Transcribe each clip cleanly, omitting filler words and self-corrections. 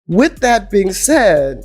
With that being said,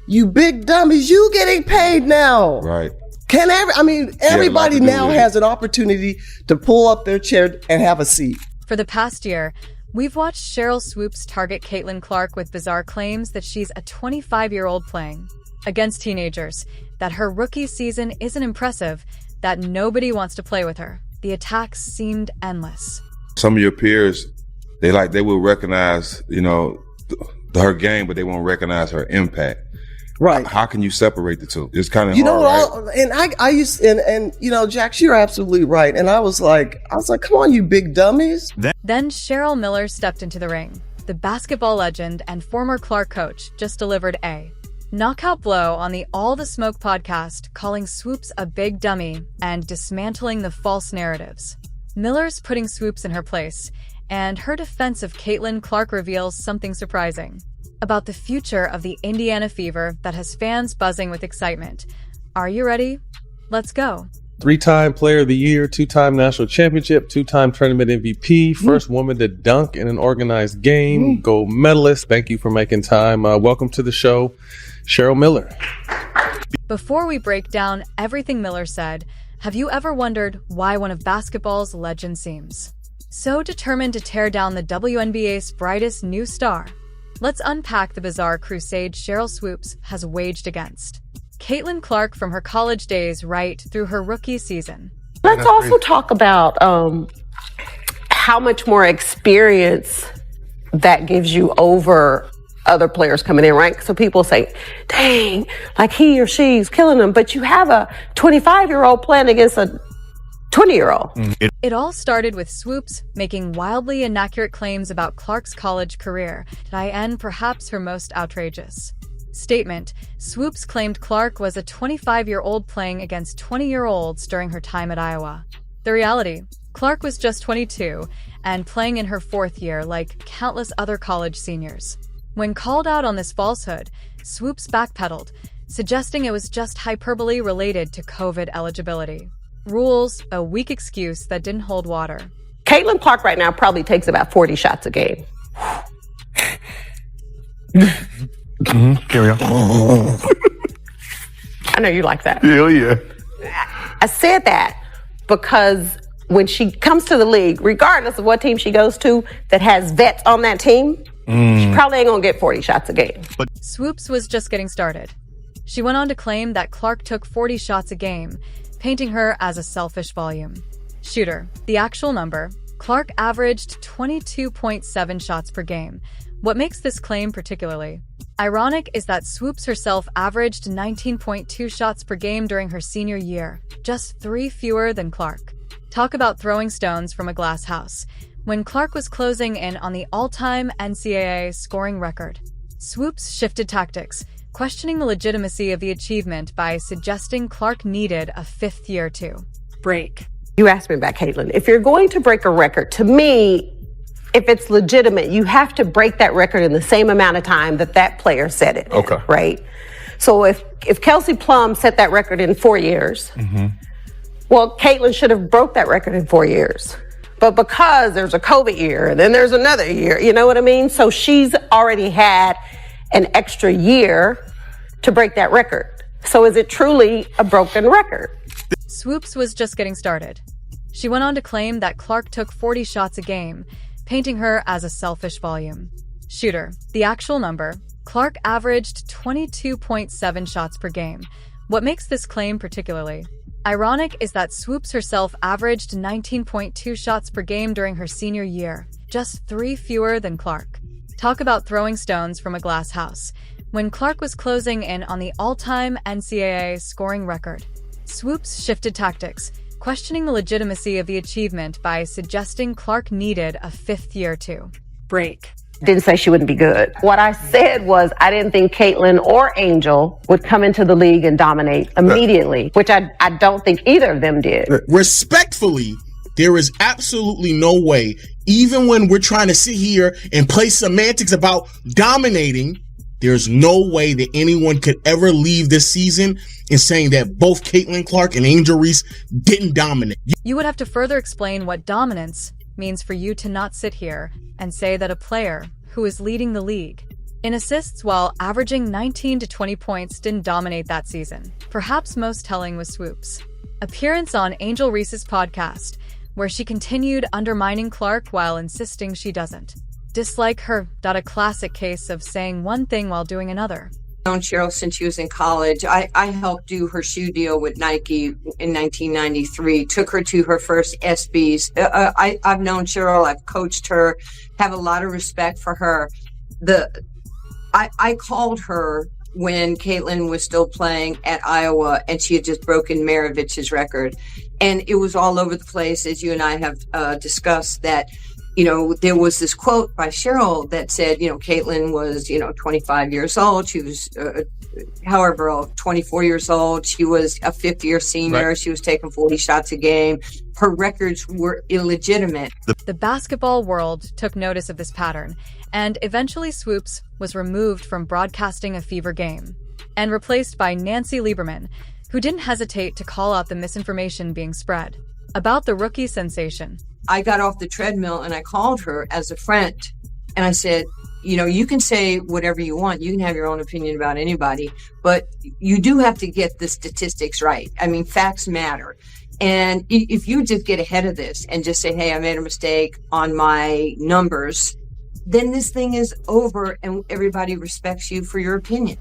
you big dummies, you getting paid now. Right. Everybody now has an opportunity to pull up their chair and have a seat. For the past year, we've watched Sheryl Swoopes target Caitlin Clark with bizarre claims that she's a 25-year-old playing against teenagers, that her rookie season isn't impressive, that nobody wants to play with her. The attacks seemed endless. Some of your peers, they will recognize, her game, but they won't recognize her impact. Right. How can you separate the two? It's kind of hard, right? Jax, you're absolutely right. And I was like, come on, you big dummies. Then Cheryl Miller stepped into the ring. The basketball legend and former Clark coach just delivered a knockout blow on the All the Smoke podcast, calling Swoopes a big dummy and dismantling the false narratives. Miller's putting Swoopes in her place, and her defense of Caitlin Clark reveals something surprising about the future of the Indiana Fever that has fans buzzing with excitement. Are you ready? Let's go. 3-time Player of the Year, 2-time National Championship, 2-time Tournament MVP, first woman to dunk in an organized game, gold medalist. Thank you for making time. Welcome to the show, Cheryl Miller. Before we break down everything Miller said, have you ever wondered why one of basketball's legends seems so determined to tear down the WNBA's brightest new star? Let's unpack the bizarre crusade Sheryl Swoopes has waged against Caitlin Clark from her college days right through her rookie season. Let's also talk about how much more experience that gives you over other players coming in, right? So people say, dang, like he or she's killing them. But you have a 25-year-old playing against a 20-year-old. It all started with Swoopes making wildly inaccurate claims about Clark's college career. Did I end perhaps her most outrageous statement? Swoopes claimed Clark was a 25-year-old playing against 20-year-olds during her time at Iowa. The reality, Clark was just 22 and playing in her fourth year like countless other college seniors. When called out on this falsehood, Swoopes backpedaled, suggesting it was just hyperbole related to COVID eligibility. Rules, a weak excuse that didn't hold water. Caitlin Clark right now probably takes about 40 shots a game. Carry on. I know you like that. Hell yeah. I said that because when she comes to the league, regardless of what team she goes to that has vets on that team, she probably ain't gonna get 40 shots a game. Swoopes was just getting started. She went on to claim that Clark took 40 shots a game, painting her as a selfish volume shooter. The actual number, Clark averaged 22.7 shots per game. What makes this claim particularly ironic is that Swoopes herself averaged 19.2 shots per game during her senior year, just 3 fewer than Clark. Talk about throwing stones from a glass house. When Clark was closing in on the all-time NCAA scoring record, Swoopes shifted tactics, questioning the legitimacy of the achievement by suggesting Clark needed a 5th year to break. You asked me about Caitlin. If you're going to break a record, to me, if it's legitimate, you have to break that record in the same amount of time that that player set it. Okay. Right? So if Kelsey Plum set that record in 4 years, well, Caitlin should have broke that record in 4 years. But because there's a COVID year and then there's another year, you know what I mean? So she's already had an extra year to break that record. So is it truly a broken record? Swoopes was just getting started. She went on to claim that Clark took 40 shots a game, painting her as a selfish volume shooter. The actual number, Clark averaged 22.7 shots per game. What makes this claim particularly ironic is that Swoopes herself averaged 19.2 shots per game during her senior year, just 3 fewer than Clark. Talk about throwing stones from a glass house. When Clark was closing in on the all-time NCAA scoring record, Swoopes shifted tactics, questioning the legitimacy of the achievement by suggesting Clark needed a 5th year to break. Didn't say she wouldn't be good. What I said was I didn't think Caitlin or Angel would come into the league and dominate immediately, which I don't think either of them did. Respectfully, there is absolutely no way, even when we're trying to sit here and play semantics about dominating, there's no way that anyone could ever leave this season in saying that both Caitlin Clark and Angel Reese didn't dominate. You would have to further explain what dominance means for you to not sit here and say that a player who is leading the league In assists, while averaging 19 to 20 points, didn't dominate that season. Perhaps most telling was Swoop's appearance on Angel Reese's podcast, where she continued undermining Clark while insisting she doesn't dislike her. A classic case of saying one thing while doing another. I've known Cheryl since she was in college. I helped do her shoe deal with Nike in 1993, took her to her first SBs. I've known Cheryl, I've coached her, have a lot of respect for her. I called her when Caitlin was still playing at Iowa and she had just broken Maravich's record. And it was all over the place, as you and I have discussed, that, you know, there was this quote by Cheryl that said, you know, Caitlin was, 25 years old. She was, 24 years old. She was a fifth-year senior. Right. She was taking 40 shots a game. Her records were illegitimate. The basketball world took notice of this pattern, and eventually Swoops was removed from broadcasting a Fever game and replaced by Nancy Lieberman, who didn't hesitate to call out the misinformation being spread about the rookie sensation. I got off the treadmill and I called her as a friend and I said, you can say whatever you want. You can have your own opinion about anybody, but you do have to get the statistics right. I mean, facts matter. And if you just get ahead of this and just say, hey, I made a mistake on my numbers, then this thing is over and everybody respects you for your opinion.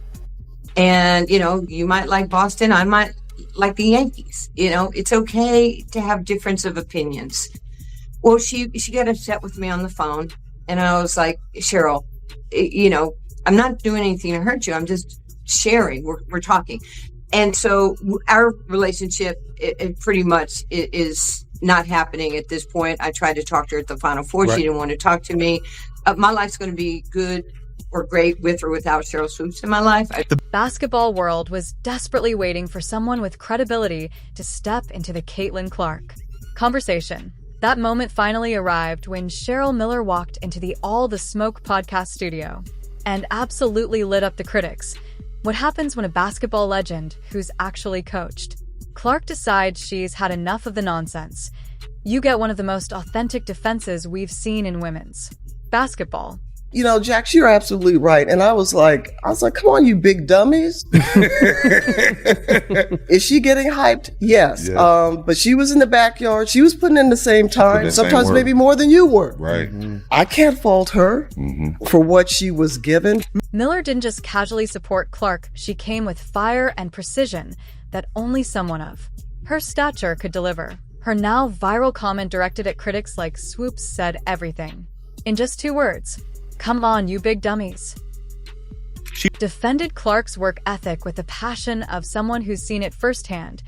And, you might like Boston. I might like the Yankees. It's okay to have difference of opinions. Well, she got upset with me on the phone and I was like, Cheryl, I'm not doing anything to hurt you. I'm just sharing. We're talking. And so our relationship, it pretty much is not happening at this point. I tried to talk to her at the Final Four. Right. She didn't want to talk to me. My life's going to be good or great with or without Cheryl Swoops in my life. The basketball world was desperately waiting for someone with credibility to step into the Caitlin Clark conversation. That moment finally arrived when Cheryl Miller walked into the All the Smoke podcast studio and absolutely lit up the critics. What happens when a basketball legend who's actually coached? Clark decides she's had enough of the nonsense. You get one of the most authentic defenses we've seen in women's basketball. Jax, you're absolutely right. And I was like, come on, you big dummies. Is she getting hyped? Yes. But she was in the backyard. She was putting in the same time, sometimes maybe more than you were. Right. Mm-hmm. I can't fault her for what she was given. Miller didn't just casually support Clark. She came with fire and precision that only someone of her stature could deliver. Her now viral comment directed at critics like Swoops said everything. In just 2 words. Come on, you big dummies. She defended Clark's work ethic with the passion of someone who's seen it firsthand.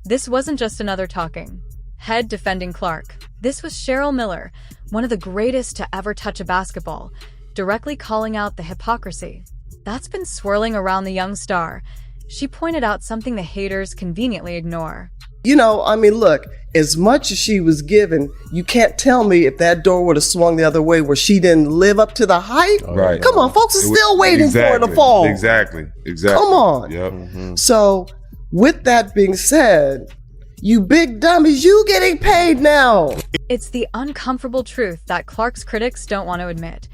This wasn't just another talking head defending Clark. This was Cheryl Miller, one of the greatest to ever touch a basketball, directly calling out the hypocrisy that's been swirling around the young star. She pointed out something the haters conveniently ignore. Look, as much as she was given, you can't tell me if that door would have swung the other way where she didn't live up to the hype. Right. Come on, folks are still waiting for her to fall. Exactly. Come on. Yep. Mm-hmm. So, with that being said, you big dummies, you getting paid now. It's the uncomfortable truth that Clark's critics don't want to admit.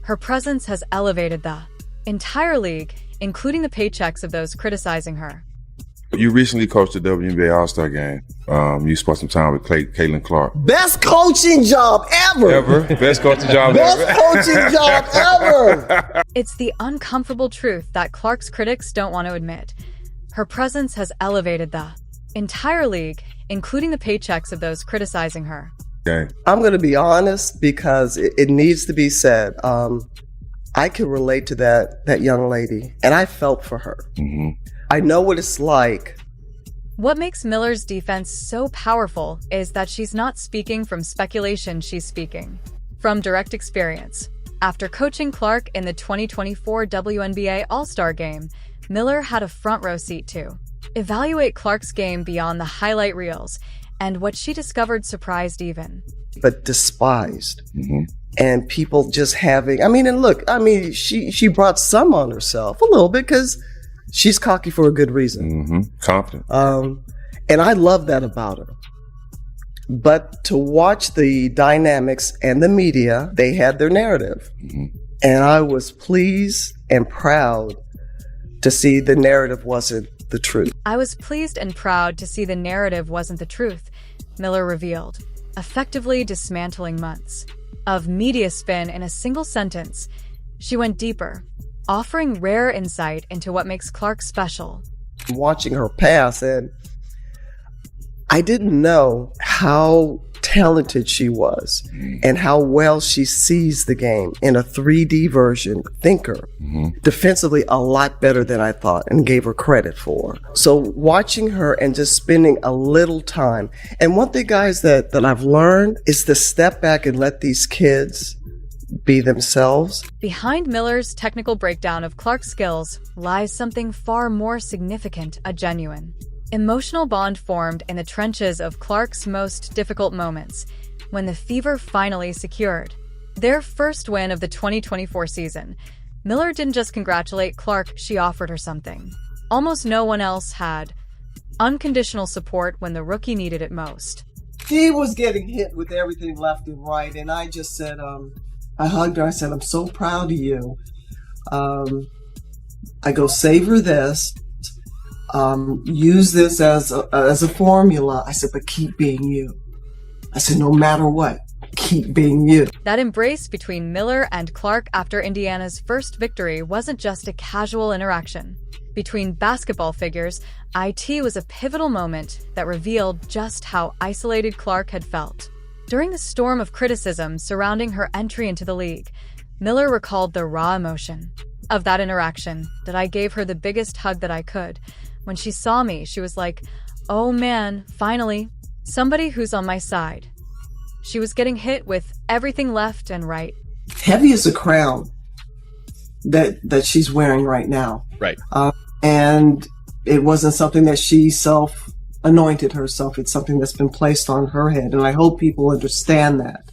Her presence has elevated the entire league, including the paychecks of those criticizing her. You recently coached the WNBA All-Star game. You spent some time with Caitlin Clark. Best coaching job ever. Best coaching job Best ever. coaching job ever. It's the uncomfortable truth that Clark's critics don't want to admit. Her presence has elevated the entire league, including the paychecks of those criticizing her. Okay. I'm going to be honest because it needs to be said. I can relate to that young lady, and I felt for her. Mm-hmm. I know what it's like. What makes Miller's defense so powerful is that she's not speaking from speculation, she's speaking from direct experience. After coaching Clark in the 2024 WNBA All-Star Game, Miller had a front row seat to evaluate Clark's game beyond the highlight reels, and what she discovered surprised even. But despised. Mm-hmm. And people just having, she brought some on herself a little bit because she's cocky for a good reason. Mm-hmm. Confident. And I love that about her. But to watch the dynamics and the media, they had their narrative. Mm-hmm. And I was pleased and proud to see the narrative wasn't the truth. I was pleased and proud to see the narrative wasn't the truth, Miller revealed, effectively dismantling months of media spin in a single sentence. She went deeper, offering rare insight into what makes Clark special. Watching her pass, and I didn't know how talented she was and how well she sees the game in a 3D version, thinker, defensively a lot better than I thought and gave her credit for. So watching her and just spending a little time. And one thing, guys, that I've learned is to step back and let these kids be themselves. Behind Miller's technical breakdown of Clark's skills lies something far more significant, a genuine emotional bond formed in the trenches of Clark's most difficult moments, when the Fever finally secured their first win of the 2024 season. Miller didn't just congratulate Clark, she offered her something almost no one else had: unconditional support when the rookie needed it most. She was getting hit with everything left and right, and I just said, I hugged her, I said, I'm so proud of you. I go, savor this. Use this as a formula. I said, but keep being you. I said, no matter what, keep being you. That embrace between Miller and Clark after Indiana's first victory wasn't just a casual interaction. Between basketball figures, IT was a pivotal moment that revealed just how isolated Clark had felt. During the storm of criticism surrounding her entry into the league, Miller recalled the raw emotion of that interaction, that I gave her the biggest hug that I could. When she saw me, she was like, oh man, finally, somebody who's on my side. She was getting hit with everything left and right. Heavy as a crown that she's wearing right now. Right. And it wasn't something that she anointed herself. It's something that's been placed on her head. And I hope people understand that.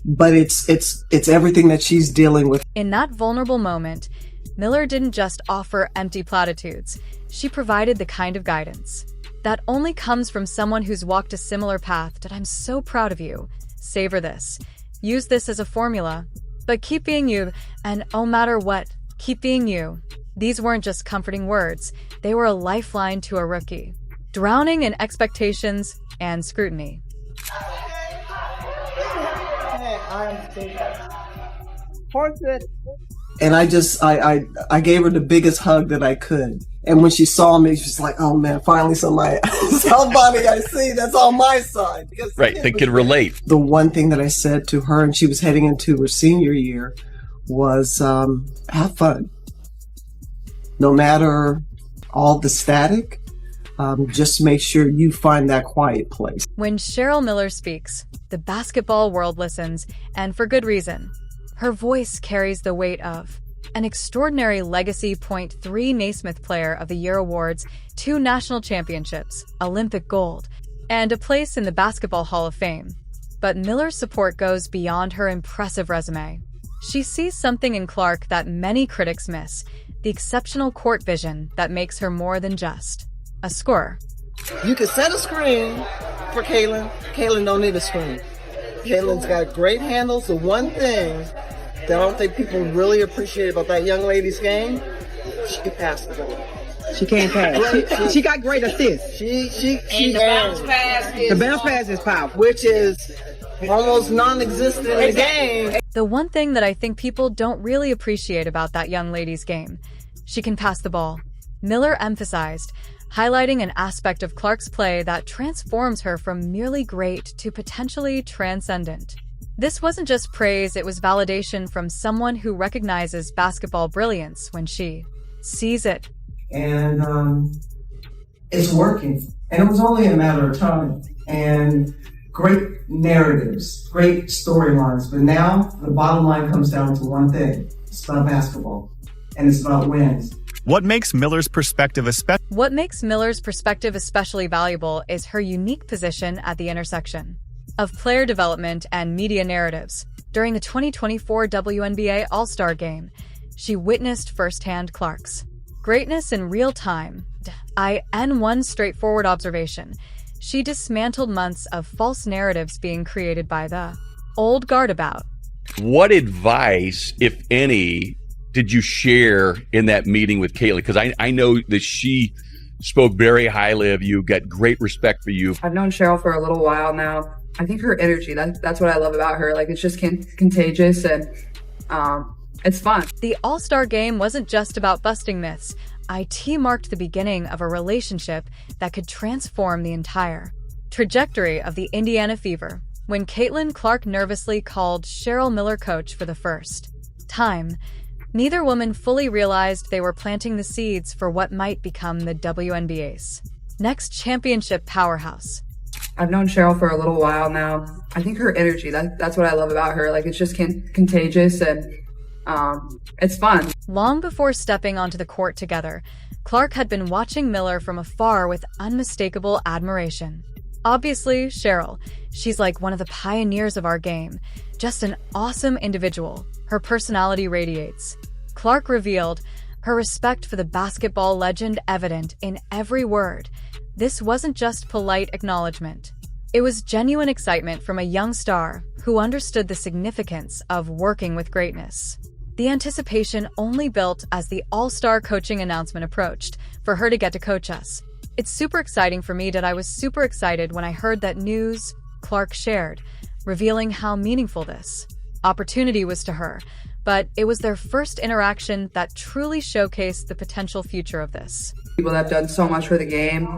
But it's everything that she's dealing with. In that vulnerable moment, Miller didn't just offer empty platitudes. She provided the kind of guidance that only comes from someone who's walked a similar path. That I'm so proud of you. Savor this. Use this as a formula. But keep being you, and no matter what, keep being you. These weren't just comforting words. They were a lifeline to a rookie, drowning in expectations and scrutiny. And I gave her the biggest hug that I could. And when she saw me, she's like, oh man, finally somebody I see that's on my side. Because Right, they can relate. The one thing that I said to her, and she was heading into her senior year, was have fun. No matter all the static, just make sure you find that quiet place. When Cheryl Miller speaks, the basketball world listens, and for good reason. Her voice carries the weight of an extraordinary legacy. 3 Naismith Player of the Year awards, 2 national championships, Olympic gold, and a place in the Basketball Hall of Fame. But Miller's support goes beyond her impressive resume. She sees something in Clark that many critics miss: the exceptional court vision that makes her more than just a scorer. You can set a screen for Kaylin. Kaylin don't need a screen. Kaylin's got great handles. The one thing that I don't think people really appreciate about that young lady's game, she can pass the ball. She can't pass. She got great assists. She the bounce pass is powerful, which is almost non-existent in the game. The one thing that I think people don't really appreciate about that young lady's game, she can pass the ball. Miller emphasized, highlighting an aspect of Clark's play that transforms her from merely great to potentially transcendent. This wasn't just praise, it was validation from someone who recognizes basketball brilliance when she sees it. And it's working. And it was only a matter of time. And great narratives, great storylines. But now the bottom line comes down to one thing. It's about basketball. And it's about wins. What makes Miller's perspective especially valuable is her unique position at the intersection of player development and media narratives. During the 2024 WNBA All-Star Game, she witnessed firsthand Clark's greatness in real time. In one straightforward observation, she dismantled months of false narratives being created by the old guard about What advice, if any, did you share in that meeting with Caitlin? Because I know that she spoke very highly of you, got great respect for you. I've known Cheryl for a little while now. I think her energy, that's what I love about her. Like, it's just contagious, and it's fun. The All-Star Game wasn't just about busting myths. IT marked the beginning of a relationship that could transform the entire trajectory of the Indiana Fever. When Caitlin Clark nervously called Cheryl Miller coach for the first time, neither woman fully realized they were planting the seeds for what might become the WNBA's next championship powerhouse. I've known Cheryl for a little while now. I think her energy, that's what I love about her. Like, it's just contagious, and it's fun. Long before stepping onto the court together, Clark had been watching Miller from afar with unmistakable admiration. Obviously, Cheryl, she's like one of the pioneers of our game. Just an awesome individual. Her personality radiates. Clark revealed her respect for the basketball legend evident in every word. This wasn't just polite acknowledgement. It was genuine excitement from a young star who understood the significance of working with greatness. The anticipation only built as the all-star coaching announcement approached for her to get to coach us. It's super exciting for me that I was super excited when I heard that news, Clark shared, revealing how meaningful this opportunity was to her. But it was their first interaction that truly showcased the potential future of this. People that have done so much for the game,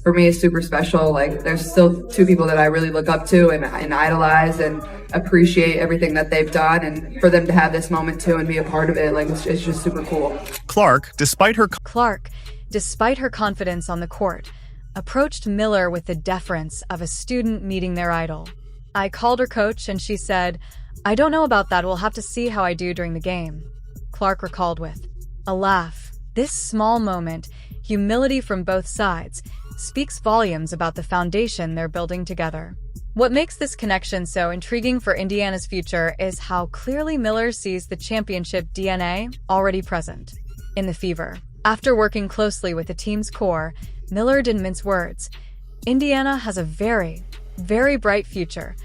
for me, is super special. Like, there's still two people that I really look up to and idolize and appreciate everything that they've done, and for them to have this moment too and be a part of it, like, it's just super cool. Clark, despite her confidence on the court, approached Miller with the deference of a student meeting their idol. I called her coach and she said, "I don't know about that, we'll have to see how I do during the game." Clark recalled with a laugh. This small moment, humility from both sides, speaks volumes about the foundation they're building together. What makes this connection so intriguing for Indiana's future is how clearly Miller sees the championship DNA already present in the Fever. After working closely with the team's core, Miller didn't mince words. Indiana has a very, very bright future,